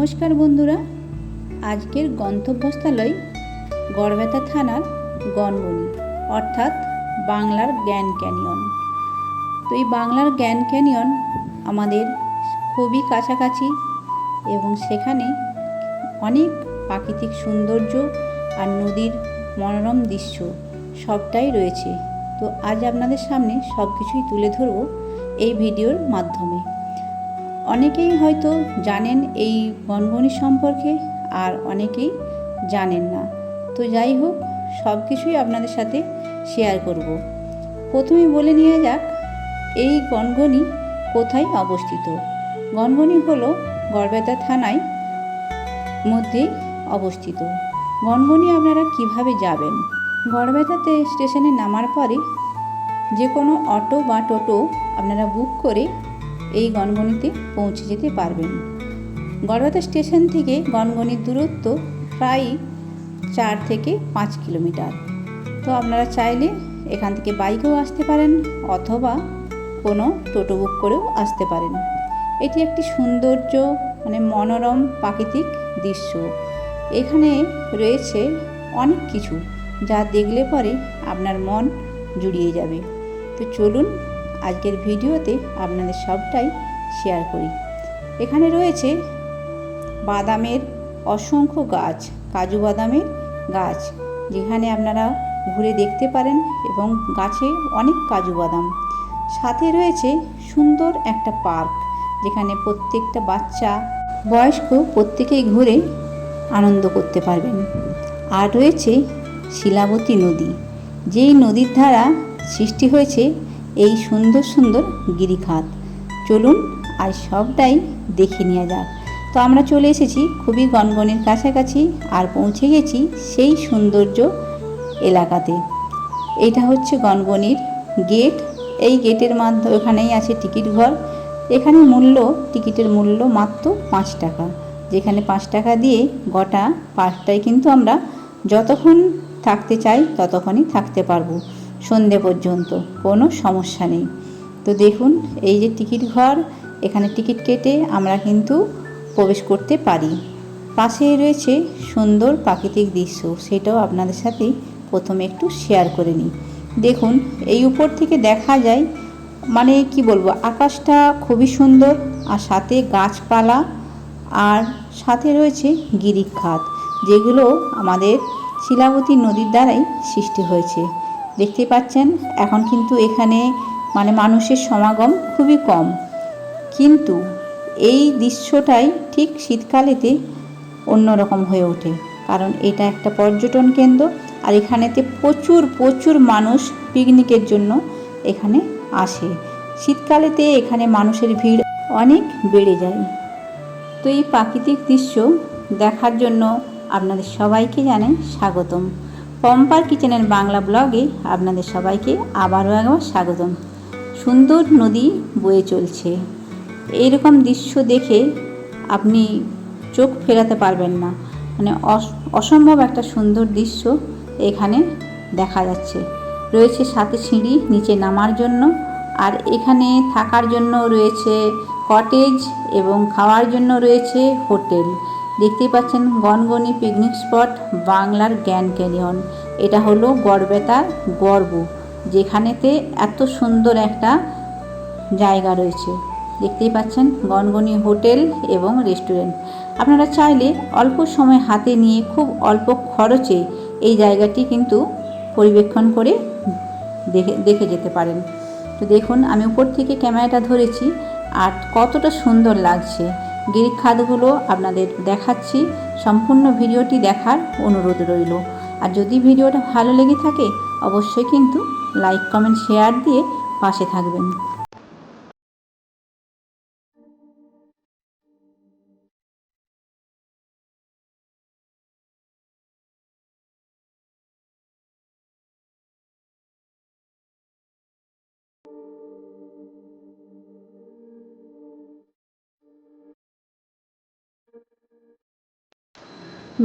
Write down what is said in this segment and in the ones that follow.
নমস্কার বন্ধুরা, আজকের গন্তব্যস্থল গড়বেতা থানার গনগনি অর্থাৎ বাংলার গ্র্যান্ড ক্যানিয়ন। তো এই বাংলার গ্র্যান্ড ক্যানিয়ন আমাদের খুবই কাছাকাছি এবং সেখানে অনেক প্রাকৃতিক সৌন্দর্য আর নদীর মনোরম দৃশ্য সবটাই রয়েছে। তো আজ আপনাদের সামনে সব কিছুই তুলে ধরব এই ভিডিওর মাধ্যমে। অনেকেই হয়তো জানেন এই গনগনি সম্পর্কে, আর অনেকেই জানেন না। তো যাই হোক, সব কিছুই আপনাদের সাথে শেয়ার করব। প্রথমে বলে নিয়ে যাক এই গনগনি কোথায় অবস্থিত। গনগনি হলো গড়বেতা থানায় মধ্যে অবস্থিত। গনগনি আপনারা কিভাবে যাবেন? গড়বেতাতে স্টেশনে নামার পরে যে কোনো অটো বা টোটো আপনারা বুক করে এই গনগনিতে পৌঁছে যেতে পারবেন। গড়বেতা স্টেশন থেকে গনগনির দূরত্ব প্রায় 4 থেকে 5 কিলোমিটার। তো আপনারা চাইলে এখান থেকে বাইকেও আসতে পারেন অথবা কোনো টোটো বুক করেও আসতে পারেন। এটি একটি সৌন্দর্য মনোরম প্রাকৃতিক দৃশ্য। এখানে রয়েছে অনেক কিছু যা দেখলে পরে আপনার মন জুড়িয়ে যাবে। তো চলুন আজকের ভিডিওতে আপনাদের সবটাই শেয়ার করি। এখানে রয়েছে বাদামের অসংখ্য গাছ, কাজু বাদামের গাছ, যেখানে আপনারা ঘুরে দেখতে পারেন এবং গাছে অনেক কাজু বাদাম। সাথে রয়েছে সুন্দর একটা পার্ক, যেখানে প্রত্যেকটা বাচ্চা বয়স্ক প্রত্যেকেই ঘুরে আনন্দ করতে পারবেন। আর রয়েছে শিলাবতী নদী, যেই নদীর ধারা সৃষ্টি হয়েছে এই সুন্দর সুন্দর গিরিখাত। চলুন আর সবটাই দেখে নেওয়া যাক। তো আমরা চলে এসেছি খুবই গনগনির কাছাকাছি আর পৌঁছে গেছি সেই সৌন্দর্য এলাকাতে। এটা হচ্ছে গনগনির গেট। এই গেটের মাধ্যমে এখানেই আছে টিকিট ঘর। এখানে টিকিটের মূল্য মাত্র 5 টাকা, যেখানে 5 টাকা দিয়ে গোটা পার্কটাই কিন্তু আমরা যতক্ষণ থাকতে চাই ততক্ষণই থাকতে পারবো, সন্ধে পর্যন্ত, কোনো সমস্যা নেই। তো দেখুন এই যে টিকিট ঘর, এখানে টিকিট কেটে আমরা কিন্তু প্রবেশ করতে পারি। পাশেই রয়েছে সুন্দর প্রাকৃতিক দৃশ্য, সেটাও আপনাদের সাথে প্রথমে একটু শেয়ার করে নিই। দেখুন এই উপর থেকে দেখা যায় কি বলবো, আকাশটা খুবই সুন্দর, আর সাথে গাছপালা, আর সাথে রয়েছে গিরিখাত, যেগুলো আমাদের শিলাবতী নদীর দ্বারাই সৃষ্টি হয়েছে। দেখতে পাচ্ছেন এখন কিন্তু এখানে মানুষের সমাগম খুবই কম, কিন্তু এই দৃশ্যটাই ঠিক শীতকালেতে অন্যরকম হয়ে ওঠে, কারণ এটা একটা পর্যটন কেন্দ্র। আর এখানেতে প্রচুর প্রচুর মানুষ পিকনিকের জন্য এখানে আসে। শীতকালেতে এখানে মানুষের ভিড় অনেক বেড়ে যায়। তো এই প্রাকৃতিক দৃশ্য দেখার জন্য আপনাদের সবাইকে জানাই স্বাগতম। পম্পার কিচেনের বাংলা ব্লগে আপনাদের সবাইকে আবারও একবার স্বাগতম। সুন্দর নদী বয়ে চলছে, এইরকম দৃশ্য দেখে আপনি চোখ ফেরাতে পারবেন না। অসম্ভব একটা সুন্দর দৃশ্য এখানে দেখা যাচ্ছে। রয়েছে সাথে সিঁড়ি নিচে নামার জন্য, আর এখানে থাকার জন্য রয়েছে কটেজ এবং খাওয়ার জন্য রয়েছে হোটেল। দেখতেই পাচ্ছেন গনগনি পিকনিক স্পট বাংলার গ্র্যান্ড ক্যানিয়ন। এটা হলো গড়বেতার গর্ব, যেখানেতে এত সুন্দর একটা জায়গা রয়েছে। দেখতেই পাচ্ছেন গনগনি হোটেল এবং রেস্টুরেন্ট। আপনারা চাইলে অল্প সময় হাতে নিয়ে খুব অল্প খরচে এই জায়গাটি কিন্তু পরিবেক্ষণ করে দেখে যেতে পারেন। তো দেখুন আমি উপর থেকে ক্যামেরাটা ধরেছি আর কতটা সুন্দর লাগছে। গিরিখাতগুলো আপনাদের দেখাচ্ছি। সম্পূর্ণ ভিডিওটি দেখার অনুরোধ রইল। আর যদি ভিডিওটা ভালো লেগে থাকে অবশ্যই কিন্তু লাইক কমেন্ট শেয়ার দিয়ে পাশে থাকবেন।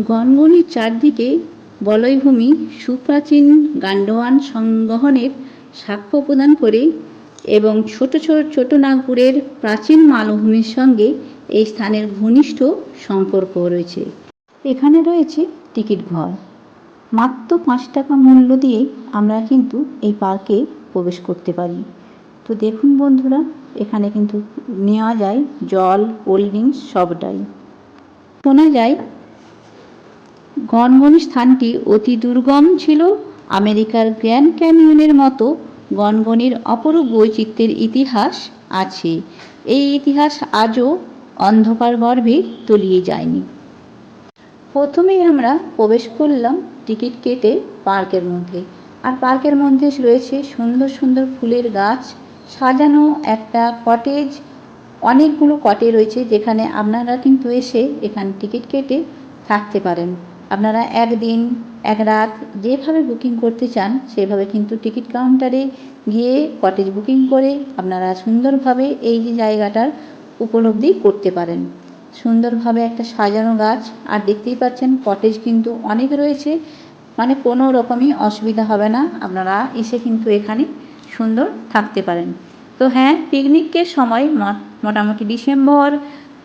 গনগনির চারদিকে বলয়ভূমি সুপ্রাচীন গান্ডোয়ান সংবহনের সাক্ষ্য প্রদান করে এবং ছোট নাগপুরের প্রাচীন মালভূমির সঙ্গে এই স্থানের ঘনিষ্ঠ সম্পর্ক রয়েছে। এখানে রয়েছে টিকিট ঘর। মাত্র 5 টাকা মূল্য দিয়েই আমরা কিন্তু এই পার্কে প্রবেশ করতে পারি। তো দেখুন বন্ধুরা, এখানে কিন্তু নেওয়া যায় জল, কোল্ড ড্রিঙ্কস সবটাই। শোনা যায় গনগনি স্থানটি অতি দুর্গম ছিল। আমেরিকার গ্র্যান্ড ক্যানিয়নের মতো গনগনির অপরূপ বৈচিত্র্যের ইতিহাস আছে। এই ইতিহাস আজও অন্ধকার গর্ভে তলিয়ে যায়নি। প্রথমেই আমরা প্রবেশ করলাম টিকিট কেটে পার্কের মধ্যে। আর পার্কের মধ্যে রয়েছে সুন্দর সুন্দর ফুলের গাছ, সাজানো একটা কটেজ, অনেকগুলো কটেজ রয়েছে যেখানে আপনারা কিন্তু এসে এখানে টিকিট কেটে থাকতে পারেন। আপনারা একদিন এক রাত যেভাবে বুকিং করতে চান সেভাবে কিন্তু টিকিট কাউন্টারে গিয়ে কটেজ বুকিং করে আপনারা সুন্দরভাবে এই যে জায়গাটার উপলব্ধি করতে পারেন। সুন্দরভাবে একটা সাজানো গাছ, আর দেখতেই পাচ্ছেন কটেজ কিন্তু অনেক রয়েছে, মানে কোনো রকমই অসুবিধা হবে না, আপনারা এসে কিন্তু এখানে সুন্দর থাকতে পারেন। তো হ্যাঁ, পিকনিকের সময় মোটামুটি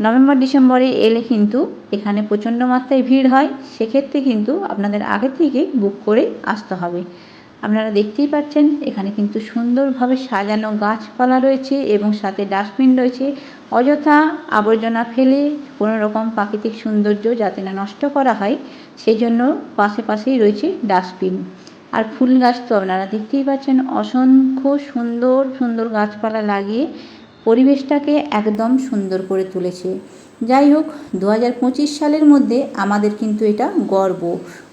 নভেম্বর ডিসেম্বরে এলে কিন্তু এখানে প্রচণ্ড মাত্রায় ভিড় হয়। সেক্ষেত্রে কিন্তু আপনাদের আগে থেকে বুক করে আসতে হবে। আপনারা দেখতেই পাচ্ছেন এখানে কিন্তু সুন্দরভাবে সাজানো গাছপালা রয়েছে এবং সাথে ডাস্টবিন রয়েছে। অযথা আবর্জনা ফেলে কোনো রকম প্রাকৃতিক সৌন্দর্য যাতে না নষ্ট করা হয় সেই জন্য পাশেই রয়েছে ডাস্টবিন। আর ফুল গাছ তো আপনারা দেখতেই পাচ্ছেন, অসংখ্য সুন্দর সুন্দর গাছপালা লাগিয়ে পরিবেশটাকে একদম সুন্দর করে তুলেছে। যাই হোক, 2025 সালের মধ্যে আমাদের কিন্তু এটা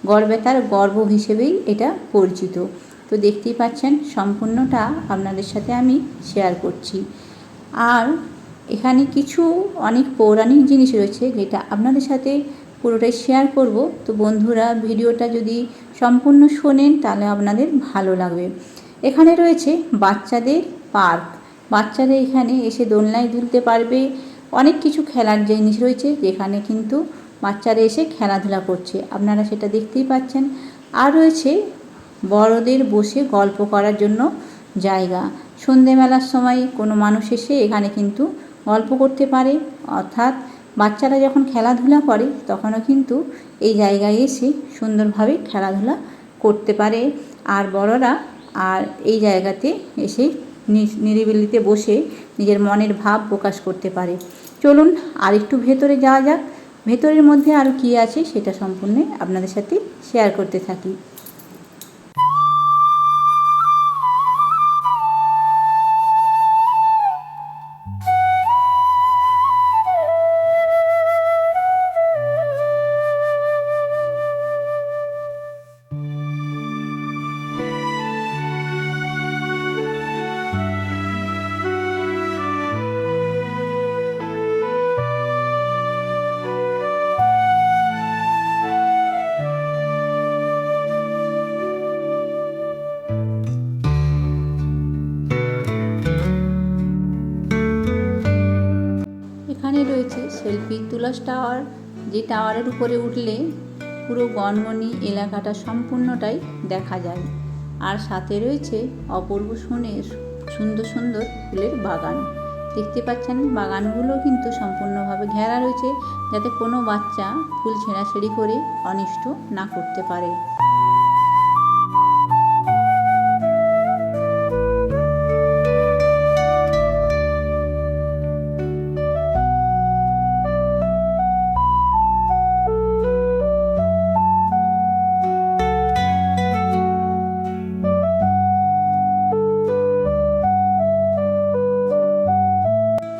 গড়বেতার গর্ব হিসেবেই এটা পরিচিত। তো দেখতেই পাচ্ছেন সম্পূর্ণটা আপনাদের সাথে আমি শেয়ার করছি। আর এখানে কিছু অনেক পৌরাণিক জিনিস রয়েছে যেটা আপনাদের সাথে পুরোটাই শেয়ার করব। তো বন্ধুরা, ভিডিওটা যদি সম্পূর্ণ শোনেন তাহলে আপনাদের ভালো লাগবে। এখানে রয়েছে বাচ্চাদের পার্ক। বাচ্চারা এখানে এসে দোলনায় দুলতে পারবে। অনেক কিছু খেলার জিনিস রয়েছে যেখানে কিন্তু বাচ্চারা এসে খেলাধুলা করছে, আপনারা সেটা দেখতেই পাচ্ছেন। আর রয়েছে বড়দের বসে গল্প করার জন্য জায়গা। সন্ধেবেলার সময় কোনো মানুষ এসে এখানে কিন্তু গল্প করতে পারে, অর্থাৎ বাচ্চারা যখন খেলাধুলা করে তখনও কিন্তু এই জায়গায় এসে সুন্দরভাবে খেলাধুলা করতে পারে। আর বড়রা আর এই জায়গাতে এসে নিরিবিলিতে বসে নিজের মনের ভাব প্রকাশ করতে পারে। চলুন আর একটু ভেতরে যাওয়া যাক। ভেতরের মধ্যে আর কী আছে সেটা সম্পূর্ণ আপনাদের সাথে শেয়ার করতে থাকি। এখানে রয়েছে সেলফি তোলার টাওয়ার, যে টাওয়ারের উপরে উঠলে পুরো গনগনি এলাকাটা সম্পূর্ণটাই দেখা যায়। আর সাথে রয়েছে অপূর্ব সুন্দর সুন্দর ফুলের বাগান। দেখতে পাচ্ছেন বাগানগুলো কিন্তু সম্পূর্ণভাবে ঘেরা রয়েছে যাতে কোনো বাচ্চা ফুল ছেঁড়াছেঁড়ি করে অনিষ্ট না করতে পারে।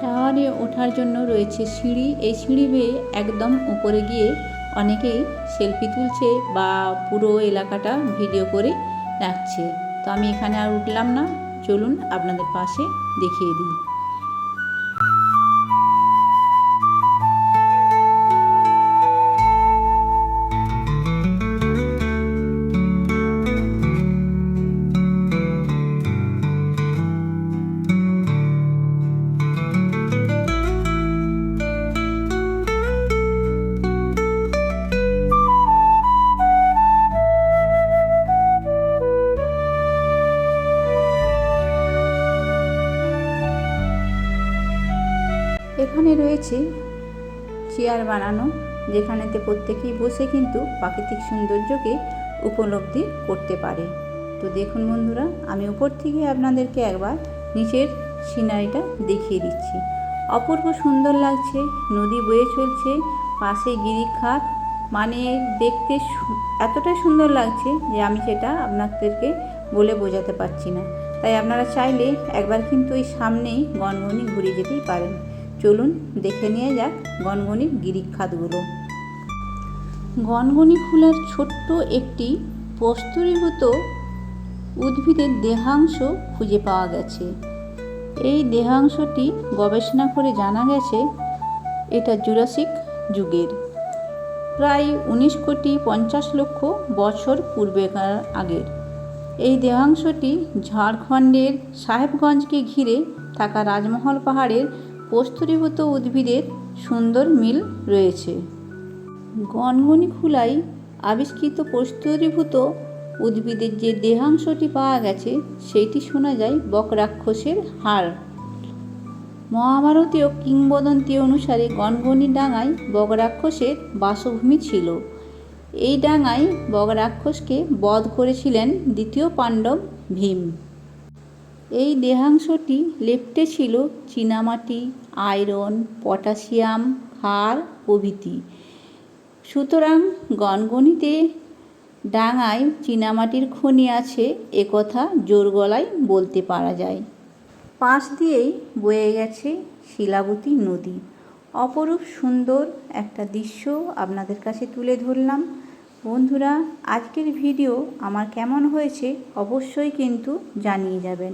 টাওয়ারে ওঠার জন্য রয়েছে সিঁড়ি। এই সিঁড়ি বেয়ে একদম উপরে গিয়ে অনেকেই সেলফি তুলছে বা পুরো এলাকাটা ভিডিও করে রাখছে। তো আমি এখানে আর উঠলাম না, চলুন আপনাদের পাশে দেখিয়ে দিই। চেয়ার বানানো, যেখানেতে প্রত্যেকেই বসে কিন্তু প্রাকৃতিক সৌন্দর্যকে উপলব্ধি করতে পারে। তো দেখুন বন্ধুরা, আমি উপর থেকে আপনাদেরকে একবার নিচের সিনারিটা দেখিয়ে দিচ্ছি। অপূর্ব সুন্দর লাগছে, নদী বয়ে চলছে, পাশে গিরিখাত, মানে দেখতে এতটা সুন্দর লাগছে যে আমি সেটা আপনাদেরকে বলে বোঝাতে পারছি না। তাই আপনারা চাইলে একবার কিন্তু এই সামনেই গনগনি ঘুরে যেতেই পারেন। চলুন দেখে নিয়ে যাক গনগনির গিরিখাতগুলো। গনগনি ফুলের ছোট্ট একটি প্রস্তরীভূত উদ্ভিদের দেহাংশ খুঁজে পাওয়া গেছে। এই দেহাংশটি গবেষণা করে জানা গেছে এটা জুরাসিক যুগের, প্রায় 19,50,00,000 বছর পূর্বেকার আগের। এই দেহাংশটি ঝাড়খণ্ডের সাহেবগঞ্জকে ঘিরে থাকা রাজমহল পাহাড়ের প্রস্তরীভূত উদ্ভিদের সুন্দর মিল রয়েছে। গনগনি খোলায় আবিষ্কৃত প্রস্তরীভূত উদ্ভিদের যে দেহাংশটি পাওয়া গেছে সেইটি শোনা যায় বকরাক্ষসের হাড়। মহাভারতীয় কিংবদন্তি অনুসারে গনগনি ডাঙায় বগরাক্ষসের বাসভূমি ছিল। এই ডাঙায় বগরাক্ষসকে বধ করেছিলেন দ্বিতীয় পাণ্ডব ভীম। এই দেহাংশটি লেপ্টে ছিল চীনামাটি, আয়রন, পটাশিয়াম, ক্ষার প্রভৃতি। সুতরাং গনগনিতে ডাঙায় চীনামাটির খনি আছে একথা জোর গলায় বলতে পারা যায়। পাশ দিয়েই বয়ে গেছে শিলাবতী নদী। অপরূপ সুন্দর একটা দৃশ্য আপনাদের কাছে তুলে ধরলাম। বন্ধুরা, আজকের ভিডিও আমার কেমন হয়েছে অবশ্যই কিন্তু জানিয়ে যাবেন।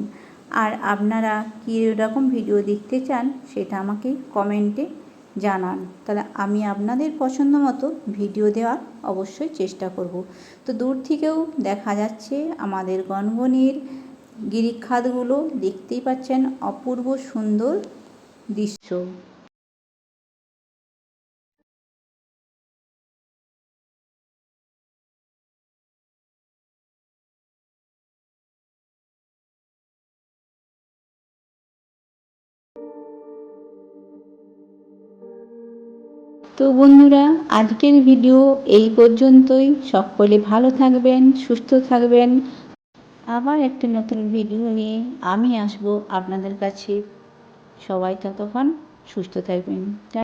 আর আপনারা কী রকম ভিডিও দেখতে চান সেটা আমাকে কমেন্টে জানান, তাহলে আমি আপনাদের পছন্দ মতো ভিডিও দেওয়ার অবশ্যই চেষ্টা করব। তো দূর থেকেও দেখা যাচ্ছে আমাদের গনগনির গিরিখাতগুলো, দেখতেই পাচ্ছেন অপূর্ব সুন্দর দৃশ্য। তো বন্ধুরা, আজকের ভিডিও এই পর্যন্তই। সকলে ভালো থাকবেন, সুস্থ থাকবেন। আবার একটা নতুন ভিডিও নিয়ে আমি আসবো আপনাদের কাছে। সবাই ততক্ষণ সুস্থ থাকবেন।